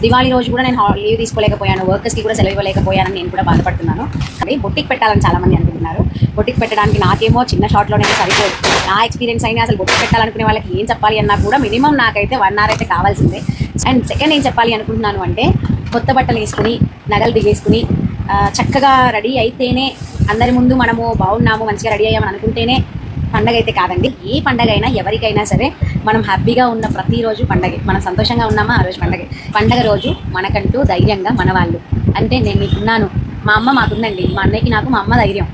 దివాళీ రోజు కూడా నేను లీవ్ తీసుకోలేకపోయాను, వర్కర్స్కి కూడా సెలవు ఇవ్వలేకపోయానని నేను కూడా బాధపడుతున్నాను. అది బొట్టికి పెట్టాలని చాలామంది అనుకుంటున్నారు. బొట్టికి పెట్టడానికి నాకేమో చిన్న షార్ట్లో నేను సరిపోదు. నా ఎక్స్పీరియన్స్ అయినా అసలు బొట్టికి పెట్టాలనుకునే వాళ్ళకి ఏం చెప్పాలి అన్నా కూడా మినిమం నాకైతే 1 hour అయితే కావాల్సిందే. అండ్ సెకండ్ ఏం చెప్పాలి అనుకుంటున్నాను అంటే, కొత్త బట్టలు వేసుకుని నగలు దిగేసుకుని చక్కగా రెడీ అయితేనే అందరి ముందు మనము బాగున్నాము, మంచిగా రెడీ అయ్యామని అనుకుంటేనే పండగ అయితే కాదండి. ఏ పండగ అయినా ఎవరికైనా సరే మనం హ్యాపీగా ఉన్న ప్రతిరోజు పండగే, మనం సంతోషంగా ఉన్నామా ఆ రోజు పండగే. పండగ రోజు మనకంటూ ధైర్యంగా మన వాళ్ళు అంటే నేను నీకున్నాను, మా అమ్మ మాకుందండి, మా అన్నయ్యకి నాకు మా అమ్మ ధైర్యం,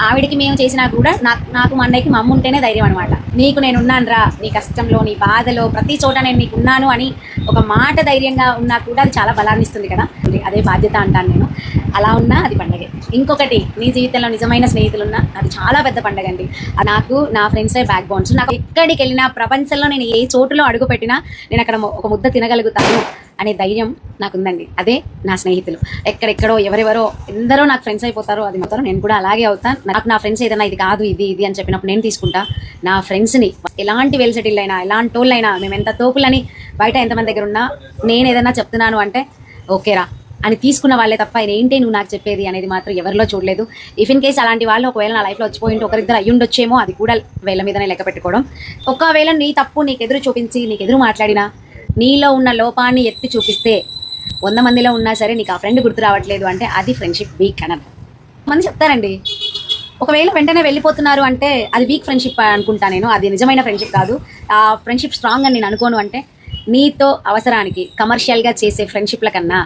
ఆవిడికి మేము చేసినా కూడా నాకు మా అన్నయ్యకి మా అమ్మ ఉంటేనే ధైర్యం అనమాట. నీకు నేను ఉన్నాను రా, నీ కష్టంలో నీ బాధలో ప్రతి చోట నేను నీకు ఉన్నాను అని ఒక మాట ధైర్యంగా ఉన్నా కూడా అది చాలా బలాన్ని ఇస్తుంది కదా. అదే బాధ్యత అంటాను నేను. అలా ఉన్నా అది పండగే. ఇంకొకటి, నీ జీవితంలో నిజమైన స్నేహితులు ఉన్నా అది చాలా పెద్ద పండగ అండి. నాకు నా ఫ్రెండ్సే బ్యాక్ బోన్స్. నాకు ఎక్కడికి వెళ్ళినా ప్రపంచంలో నేను ఏ చోటులో అడుగు పెట్టినా నేను అక్కడ ఒక ముద్ద తినగలుగుతాను అనే ధైర్యం నాకుందండి. అదే నా స్నేహితులు. ఎక్కడెక్కడో ఎవరెవరో ఎందరో నాకు ఫ్రెండ్స్ అయిపోతారో అది మాత్రం నేను కూడా అలాగే అవుతాను. నాకు నా ఫ్రెండ్స్ ఏదైనా ఇది కాదు ఇది అని చెప్పినప్పుడు నేను తీసుకుంటా. నా ఫ్రెండ్స్ని ఎలాంటి వెల్ సెటిల్ అయినా ఎలాంటి వాళ్ళైనా మేము ఎంత తోపులని బయట ఎంతమంది దగ్గర ఉన్నా నేను ఏదైనా చెప్తున్నాను అంటే ఓకేరా అని తీసుకున్న వాళ్ళే తప్ప ఏంటి నువ్వు నాకు చెప్పేది అనేది మాత్రం ఎవరిలో చూడలేదు. ఇఫ్ ఇన్ కేస్ అలాంటి వాళ్ళు ఒకవేళ నా లైఫ్లో వచ్చిపోయింటే ఒకరిద్దరు అయ్యుండొచ్చేమో, అది కూడా వేళ్ళ మీదనే లెక్క పెట్టుకోవడం. ఒకవేళ నీ తప్పు నీకు ఎదురు చూపించి నీకు ఎదురు మాట్లాడినా, నీలో ఉన్న లోపాన్ని ఎత్తి చూపిస్తే 100 మందిలో ఉన్నా సరే నీకు ఆ ఫ్రెండ్ గుర్తు రావట్లేదు అంటే అది ఫ్రెండ్షిప్ వీక్ అని అర్థం. మంది చెప్తారండి, ఒకవేళ వెంటనే వెళ్ళిపోతున్నారు అంటే అది వీక్ ఫ్రెండ్షిప్ అనుకుంటా నేను. అది నిజమైన ఫ్రెండ్షిప్ కాదు. ఆ ఫ్రెండ్షిప్ స్ట్రాంగ్ అని నేను అనుకోను. అంటే నీతో అవసరానికి కమర్షియల్గా చేసే ఫ్రెండ్షిప్ల కన్నా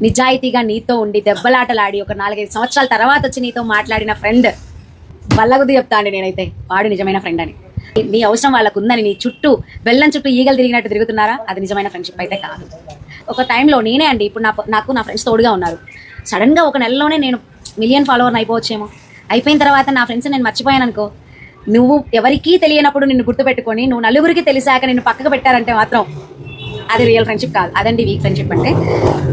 నిజాయితీగా నీతో ఉండి దెబ్బలాటలాడి ఒక 4-5 సంవత్సరాల తర్వాత వచ్చి నీతో మాట్లాడిన ఫ్రెండ్ బల్లగుద్ది చెప్తా అండి నేనైతే, వాడు నిజమైన ఫ్రెండ్ అని. నీ అవసరం వాళ్ళకు ఉందని నీ చుట్టూ బెల్లం చుట్టూ ఈగలు తిరిగినట్టు తిరుగుతున్నారా, అది నిజమైన ఫ్రెండ్షిప్ అయితే కాదు. ఒక టైంలో నేనే అండి, ఇప్పుడు నాకు నా ఫ్రెండ్స్ తోడుగా ఉన్నారు. సడన్గా ఒక నెలలోనే నేను 1 million ఫాలోవర్ని అయిపోవచ్చేమో. అయిపోయిన తర్వాత నా ఫ్రెండ్స్ నేను మర్చిపోయాను అనుకో, నువ్వు ఎవరికీ తెలియనప్పుడు నిన్ను గుర్తుపెట్టుకొని నువ్వు నలుగురికి తెలిసాక నిన్ను పక్కకు పెట్టారంటే మాత్రం అది రియల్ ఫ్రెండ్షిప్ కాదు. అదండి వీక్ ఫ్రెండ్షిప్ అంటే.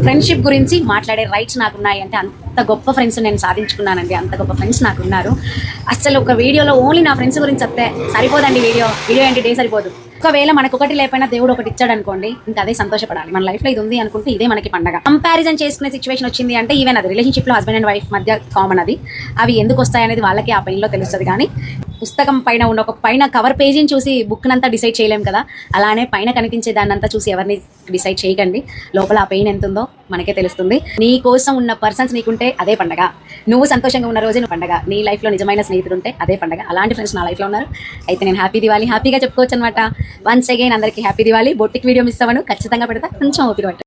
ఫ్రెండ్షిప్ గురించి మాట్లాడే రైట్స్ నాకున్నాయి అంటే అంత గొప్ప ఫ్రెండ్స్ నేను సాధించుకున్నానండి. అంత గొప్ప ఫ్రెండ్స్ నాకున్నారు. అసలు ఒక వీడియోలో ఓన్లీ నా ఫ్రెండ్స్ గురించి చెప్తే సరిపోదండి. వీడియో ఏంటి డే సరిపోదు. ఒకవేళ మనకు ఒకటి లేకపోయినా దేవుడు ఒకటి ఇచ్చాడు అనుకోండి, ఇంకా అదే సంతోషపడాలి. మన లైఫ్లో ఇది ఉంది అనుకుంటే ఇదే మనకి పండగ. కంపారిజన్ చేసుకునే సిచ్యువేషన్ వచ్చింది అంటే ఈవెన్ అది రిలేషన్షిప్లో హస్బెండ్ అండ్ వైఫ్ మధ్య కామన్. అది అవి ఎందుకు వస్తాయి అనేది వాళ్ళకి ఆ పెయిన్లో తెలుస్తుంది. కానీ పుస్తకం పైన ఉన్న ఒక పైన కవర్ పేజీని చూసి బుక్నంతా డిసైడ్ చేయలేం కదా. అలానే పైన కనిపించే దాన్నంతా చూసి ఎవరిని డిసైడ్ చేయకండి. లోపల ఆ పెయిన్ ఎంత ఉందో మనకే తెలుస్తుంది. నీ కోసం ఉన్న పర్సన్స్ నీకుంటే అదే పండగ. నువ్వు సంతోషంగా ఉన్న రోజే నువ్వు పండగ. నీ లైఫ్లో నిజమైన స్నేహితులు ఉంటే అదే పండగ. అలాంటి ఫ్రెండ్స్ నా లైఫ్లో ఉన్నారు. అయితే నేను హ్యాపీ దివాళీ హ్యాపీగా చెప్పుకోవచ్చు అనమాట. వన్స్ అగైన్ అందరికీ హ్యాపీ దివాళీ. బొట్టికి వీడియో మిస్ అవ్వను, ఖచ్చితంగా పెడతా. కొంచెం ఓపిక పట్టు.